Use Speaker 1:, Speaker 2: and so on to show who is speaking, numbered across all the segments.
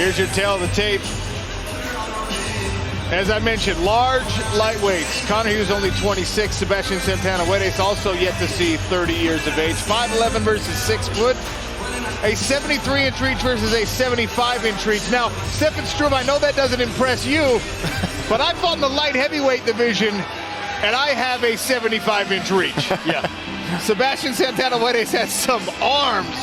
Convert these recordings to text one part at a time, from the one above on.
Speaker 1: Here's your tail of the tape. As I mentioned, large lightweights. Connor Hughes only 26. Sebastian Santana Guedes also yet to see 30 years of age. 5'11" versus 6 foot. A 73-inch reach versus a 75-inch reach. Now, Stefan Struve, I know that doesn't impress you, but I fought in the light heavyweight division, and I have a 75-inch reach.
Speaker 2: Yeah.
Speaker 1: Sebastian Santana Guedes has some arms.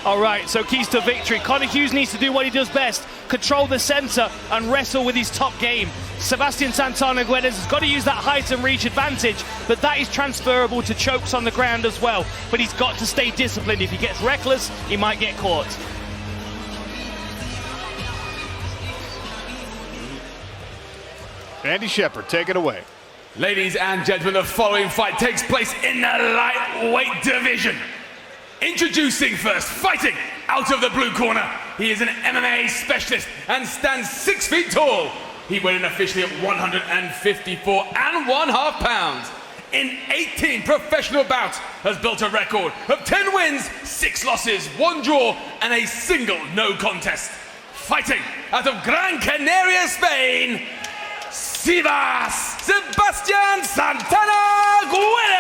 Speaker 2: All right, so keys to victory. Connor Hughes needs to do what he does best, control the center and wrestle with his top game. Sebastian Santana Guedes has got to use that height and reach advantage, but that is transferable to chokes on the ground as well. But he's got to stay disciplined. If he gets reckless, he might get caught.
Speaker 1: Andy Shepard, take it away.
Speaker 3: Ladies and gentlemen, the following fight takes place in the lightweight division. Introducing first, fighting out of the blue corner. He is an MMA specialist and stands 6 feet tall. He weighed in officially at 154.5 pounds. In 18 professional bouts, has built a record of 10 wins, 6 losses, 1 draw, and a single no contest. Fighting out of Gran Canaria, Spain, Sebastian Santana Guedes.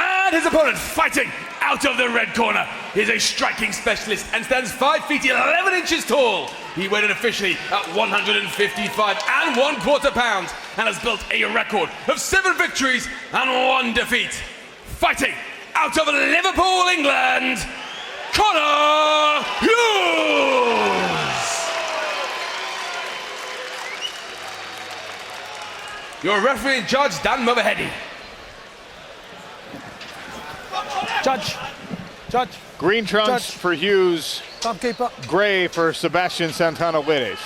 Speaker 3: And his opponent, fighting out of the red corner, is a striking specialist and stands 5 feet 11 inches tall. He weighed in officially at 155.25 pounds and has built a record of 7 victories and 1 defeat. Fighting out of Liverpool, England, Connor Hughes. Your referee and judge, Dan Mavahedi.
Speaker 4: Judge.
Speaker 1: Green trunks
Speaker 4: Judge.
Speaker 1: for Hughes.
Speaker 4: Timekeeper.
Speaker 1: Gray for Sebastian Santana Guedes.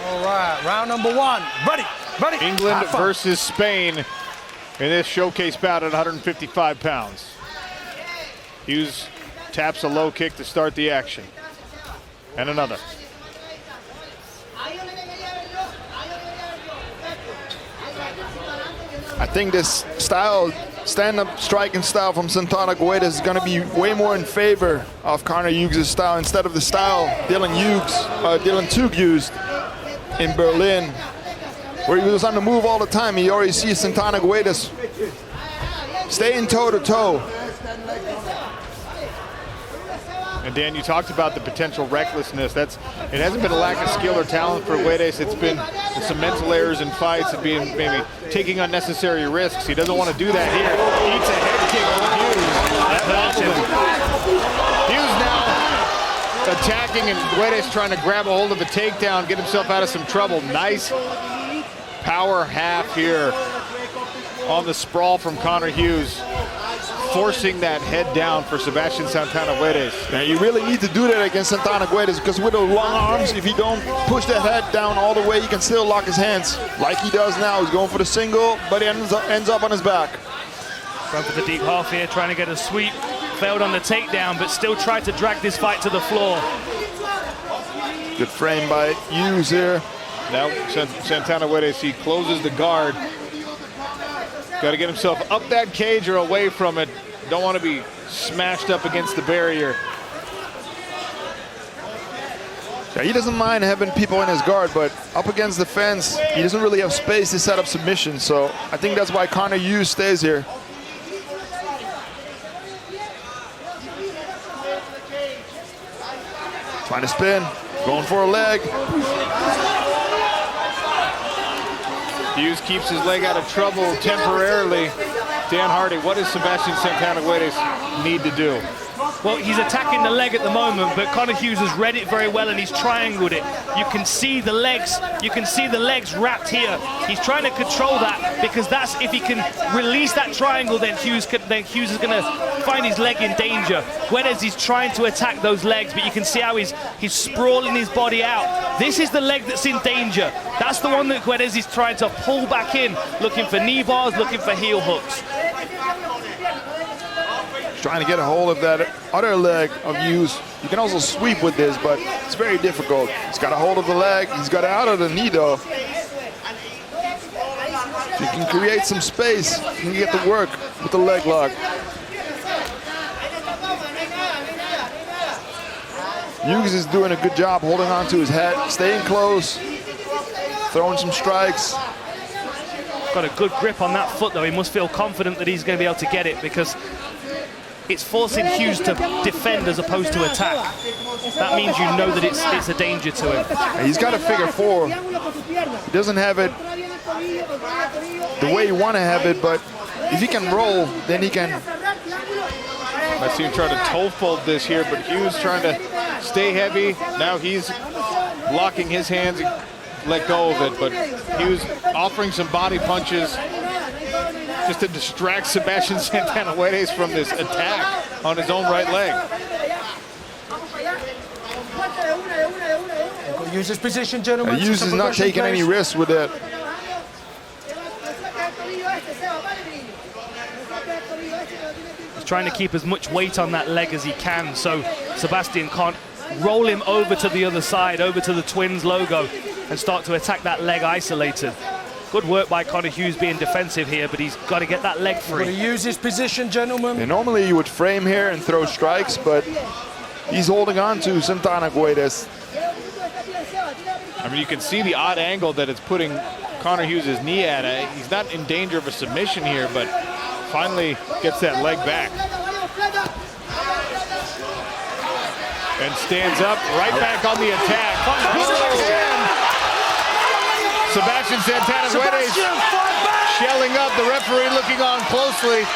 Speaker 4: All right, round number 1. Ready.
Speaker 1: England versus Spain in this showcase bout at 155 pounds. Hughes taps a low kick to start the action. And another.
Speaker 5: I think this style, stand-up striking style from Santana Guedes is going to be way more in favor of Connor Hughes' style instead of the style Dylan Tugh used in Berlin, where he was on the move all the time. You already see Santana Guedes staying toe-to-toe.
Speaker 1: And Dan, you talked about the potential recklessness. It hasn't been a lack of skill or talent for Guedes. It's been some mental errors in fights and being maybe taking unnecessary risks. He doesn't want to do that here. Eats a head kick with Hughes. Hughes now attacking, and Guedes trying to grab a hold of a takedown, get himself out of some trouble. Nice power half here on the sprawl from Connor Hughes, forcing that head down for Sebastian Santana Guedes.
Speaker 5: Now you really need to do that against Santana Guedes, because with those long arms, if you don't push that head down all the way, you can still lock his hands like he does now. He's going for the single, but he ends up on his back.
Speaker 2: Going for the deep half here, trying to get a sweep. Failed on the takedown, but still tried to drag this fight to the floor.
Speaker 5: Good frame by Hughes here.
Speaker 1: Now Santana Guedes, he closes the guard. Got to get himself up that cage or away from it. Don't want to be smashed up against the barrier.
Speaker 5: Yeah, he doesn't mind having people in his guard, but up against the fence, he doesn't really have space to set up submission. So I think that's why Connor Hughes stays here. Trying to spin, going for a leg.
Speaker 1: Hughes keeps his leg out of trouble temporarily. Dan Hardy, what does Sebastian Santana Guedes need to do?
Speaker 2: Well, he's attacking the leg at the moment, but Connor Hughes has read it very well and he's triangled it. You can see the legs. You can see the legs wrapped here. He's trying to control that, because that's, if he can release that triangle, then Hughes is going to find his leg in danger. Guedes is trying to attack those legs, but you can see how he's sprawling his body out. This is the leg that's in danger. That's the one that Guedes is trying to pull back in, looking for knee bars, looking for heel hooks.
Speaker 5: Trying to get a hold of that other leg of Hughes. You can also sweep with this, but it's very difficult. He's got a hold of the leg. He's got it out of the knee, though. If you can create some space, you can get to work with the leg lock. Hughes is doing a good job holding on to his head, staying close, throwing some strikes.
Speaker 2: Got a good grip on that foot, though. He must feel confident that he's going to be able to get it, because it's forcing Hughes to defend as opposed to attack. That means you know that it's a danger to him.
Speaker 5: He's got a figure four. He doesn't have it the way you want to have it, but if he can roll, then he can.
Speaker 1: I see him trying to toe fold this here, but Hughes trying to stay heavy. Now he's blocking his hands and let go of it, but Hughes offering some body punches just to distract Sebastian Santana Guedes from this attack on his own right leg.
Speaker 4: Use his position, gentlemen.
Speaker 5: Hughes is not taking any risks with it.
Speaker 2: He's trying to keep as much weight on that leg as he can, so Sebastian can't roll him over to the other side, over to the Twins logo, and start to attack that leg isolated. Good work by Conor Hughes being defensive here, but he's got to get that leg free.
Speaker 4: Use his position, gentlemen.
Speaker 5: And normally you would frame here and throw strikes, but he's holding on to Santana Guedes.
Speaker 1: I mean, you can see the odd angle that it's putting Conor Hughes' knee at. He's not in danger of a submission here, but finally gets that leg back. And stands up, right back on the attack. Sebastian Santana Guedes shelling up, the referee looking on closely.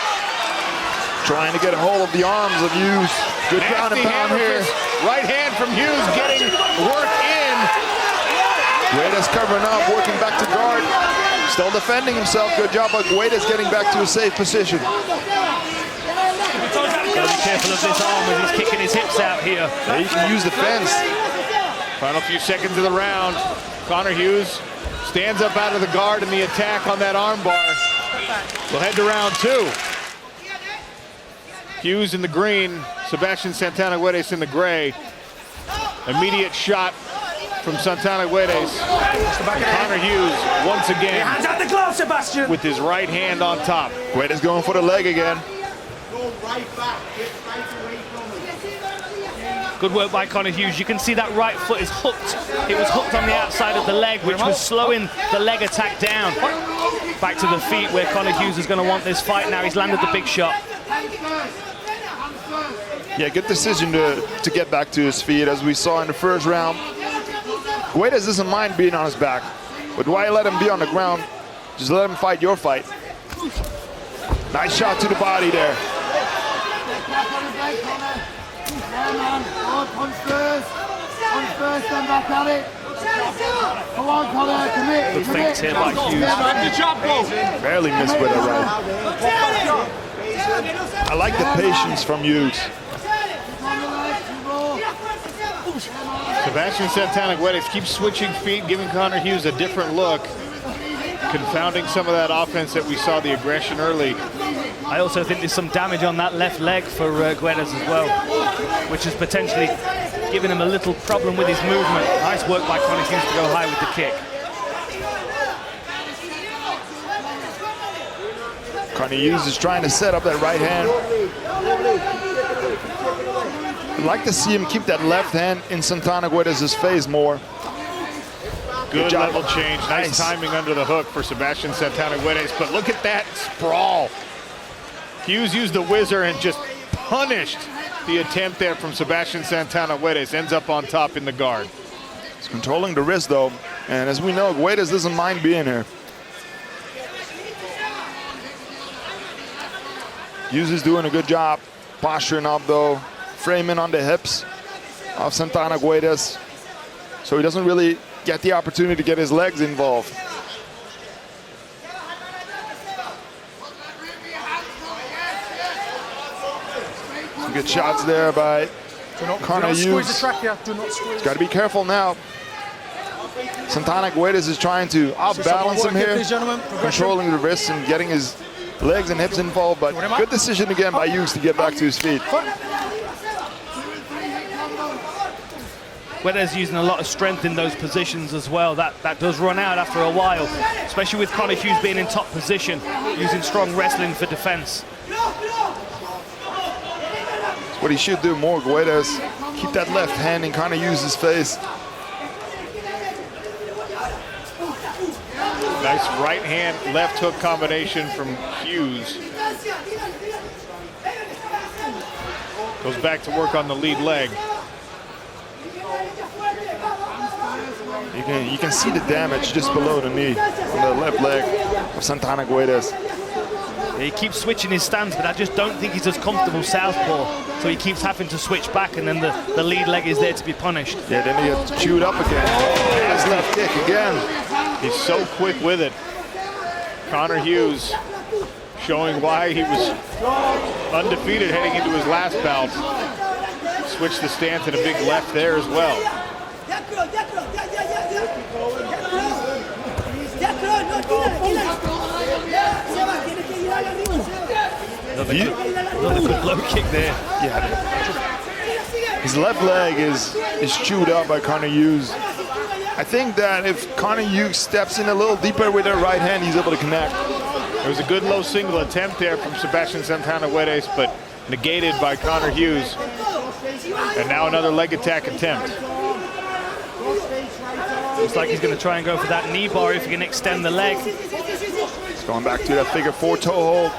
Speaker 5: Trying to get a hold of the arms of Hughes. Good ground and pound here.
Speaker 1: Right hand from Hughes getting work in.
Speaker 5: Guedes covering up, working back to guard. Still defending himself. Good job by Guedes getting back to a safe position.
Speaker 2: Got to be careful of this arm as he's kicking his hips out here.
Speaker 5: Now you can use the fence.
Speaker 1: Final few seconds of the round. Conor Hughes stands up out of the guard in the attack on that arm bar. We'll head to round two. Hughes in the green, Sebastian Santana Guedes in the gray. Immediate shot from Santana Guedes. And Conor Hughes once again
Speaker 4: Hands out the glove, Sebastian.
Speaker 1: with his right hand on top.
Speaker 5: Guedes going for the leg again.
Speaker 2: Good work by Conor Hughes. You can see that right foot is hooked. It was hooked on the outside of the leg, which was slowing the leg attack down. Back to the feet where Conor Hughes is going to want this fight now. He's landed the big shot.
Speaker 5: Yeah, good decision to get back to his feet, as we saw in the first round. Guedes doesn't mind being on his back, but why let him be on the ground? Just let him fight your fight. Nice shot to the body there.
Speaker 2: Good feints here by Hughes.
Speaker 5: Barely missed with it right. I like the patience from Hughes.
Speaker 1: Sebastian Santana Guedes keeps switching feet, giving Conor Hughes a different look, confounding some of that offense that we saw, the aggression early.
Speaker 2: I also think there's some damage on that left leg for Guedes as well, which is potentially giving him a little problem with his movement. Nice work by Conor Hughes to go high with the kick.
Speaker 5: Conor Hughes is trying to set up that right hand. I'd like to see him keep that left hand in Santana Guedes' face more.
Speaker 1: Good level change. Nice timing under the hook for Sebastian Santana Guedes, but look at that sprawl. Hughes used the whizzer and just punished the attempt there from Sebastian Santana Guedes. Ends up on top in the guard.
Speaker 5: He's controlling the wrist though, and as we know, Guedes doesn't mind being here. Hughes is doing a good job posturing up though, framing on the hips of Santana Guedes, so he doesn't really get the opportunity to get his legs involved. Some good shots there by Conor Hughes. He's got to be careful now. Santana Guedes is trying to outbalance him here, controlling the wrists and getting his legs and hips involved, but good decision again by Hughes to get back to his feet.
Speaker 2: Guedes using a lot of strength in those positions as well. That does run out after a while, especially with Conor Hughes being in top position, using strong wrestling for defense.
Speaker 5: What he should do more, Guedes. Keep that left hand in Conor Hughes' face.
Speaker 1: Nice right hand, left hook combination from Hughes. Goes back to work on the lead leg.
Speaker 5: You can see the damage just below the knee on the left leg of Santana Guedes.
Speaker 2: He keeps switching his stance, but I just don't think he's as comfortable southpaw. So he keeps having to switch back, and then the lead leg is there to be punished.
Speaker 5: Yeah, then he gets chewed up again. Oh, his left kick again.
Speaker 1: He's so quick with it. Conor Hughes showing why he was undefeated heading into his last bout. Switched the stance and a big left there as well.
Speaker 2: Another good low kick there.
Speaker 5: Yeah. His left leg is chewed up by Conor Hughes. I think that if Conor Hughes steps in a little deeper with her right hand, he's able to connect.
Speaker 1: It was a good low single attempt there from Sebastian Santana Guedes, but negated by Conor Hughes. And now another leg attack attempt.
Speaker 2: Looks like he's going to try and go for that knee bar if he can extend the leg.
Speaker 5: He's going back to that figure four toe hold.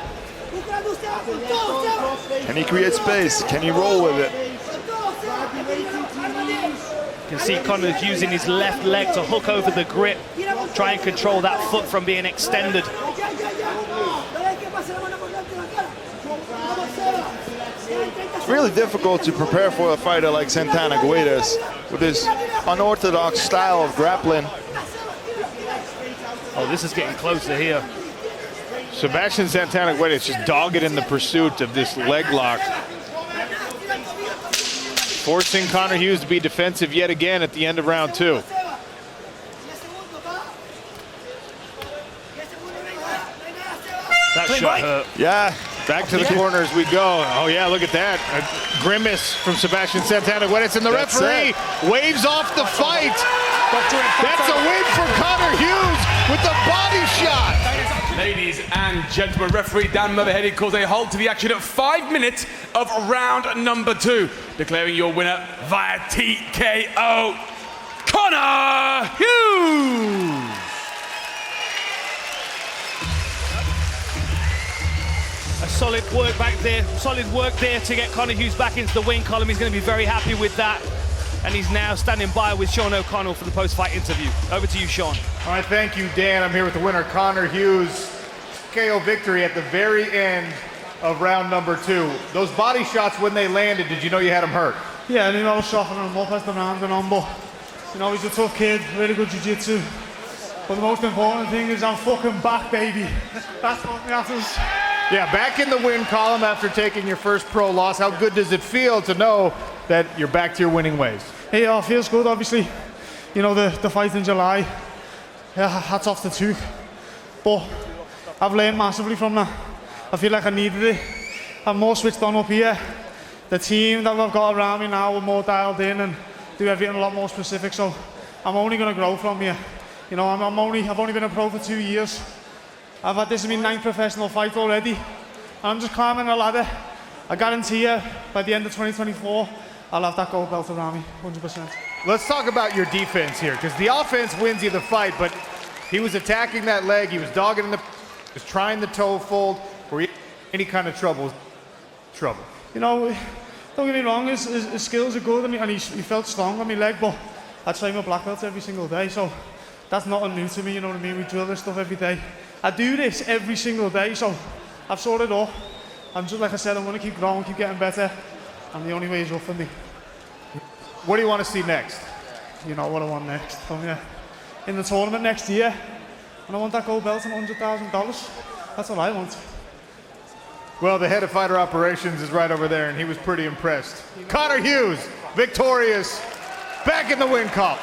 Speaker 5: Can he create space? Can he roll with it?
Speaker 2: You can see Conor using his left leg to hook over the grip, try and control that foot from being extended.
Speaker 5: It's really difficult to prepare for a fighter like Santana Guedes with his unorthodox style of grappling.
Speaker 2: Oh, this is getting closer here.
Speaker 1: Sebastian Santana Guedes just dogged in the pursuit of this leg lock. Forcing Conor Hughes to be defensive yet again at the end of round two.
Speaker 2: That shot hurt.
Speaker 5: Yeah.
Speaker 1: Back to the corner as we go. Oh yeah, look at that. A grimace from Sebastian Santana Guedes, and the referee waves off the fight. That's a win for Conor Hughes with the body shot.
Speaker 3: Ladies and gentlemen, referee Dan Motherhead calls a halt to the action at 5 minutes of round number 2, declaring your winner via TKO, Conor Hughes.
Speaker 2: A solid work back there, solid work there to get Conor Hughes back into the win column. He's going to be very happy with that. And he's now standing by with Sean O'Connell for the post-fight interview. Over to you, Sean.
Speaker 1: All right, thank you, Dan. I'm here with the winner, Conor Hughes. KO victory at the very end of round number 2. Those body shots, when they landed, did you know you had him hurt?
Speaker 6: Yeah, I knew I was shocking him up as the round went on, but you know, he's a tough kid, really good jiu-jitsu. But the most important thing is I'm fucking back, baby. That's what matters.
Speaker 1: Yeah, back in the win column after taking your first pro loss. How good does it feel to know that you're back to your winning ways?
Speaker 6: Yeah, it feels good, obviously. You know, the fight in July, yeah, hats off to 𝗘𝗨𝗥𝗢𝗣𝗘. But I've learned massively from that. I feel like I needed it. I'm more switched on up here. The team that I've got around me now are more dialed in and do everything a lot more specific. So I'm only going to grow from here. You know, I've only been a pro for 2 years. This is my 9th professional fight already. And I'm just climbing the ladder. I guarantee you, by the end of 2024, I'll have that gold belt around me, 100%.
Speaker 1: Let's talk about your defense here, because the offense wins you the fight, but he was attacking that leg, he was dogging in the, was trying the toe fold. Were you any kind of trouble?
Speaker 6: You know, don't get me wrong, his skills are good, and he felt strong on my leg, but I train with black belts every single day, so that's nothing new to me, you know what I mean? We drill this stuff every day. I do this every single day, so I've sorted it all. I'm just, like I said, I'm going to keep growing, keep getting better, and the only way is up for me.
Speaker 1: What do you want to see next?
Speaker 6: You know what I want next. Yeah. In the tournament next year, and I want that gold belt and $100,000. That's what I want.
Speaker 1: Well, the head of fighter operations is right over there, and he was pretty impressed. Conor Hughes, victorious, back in the win column.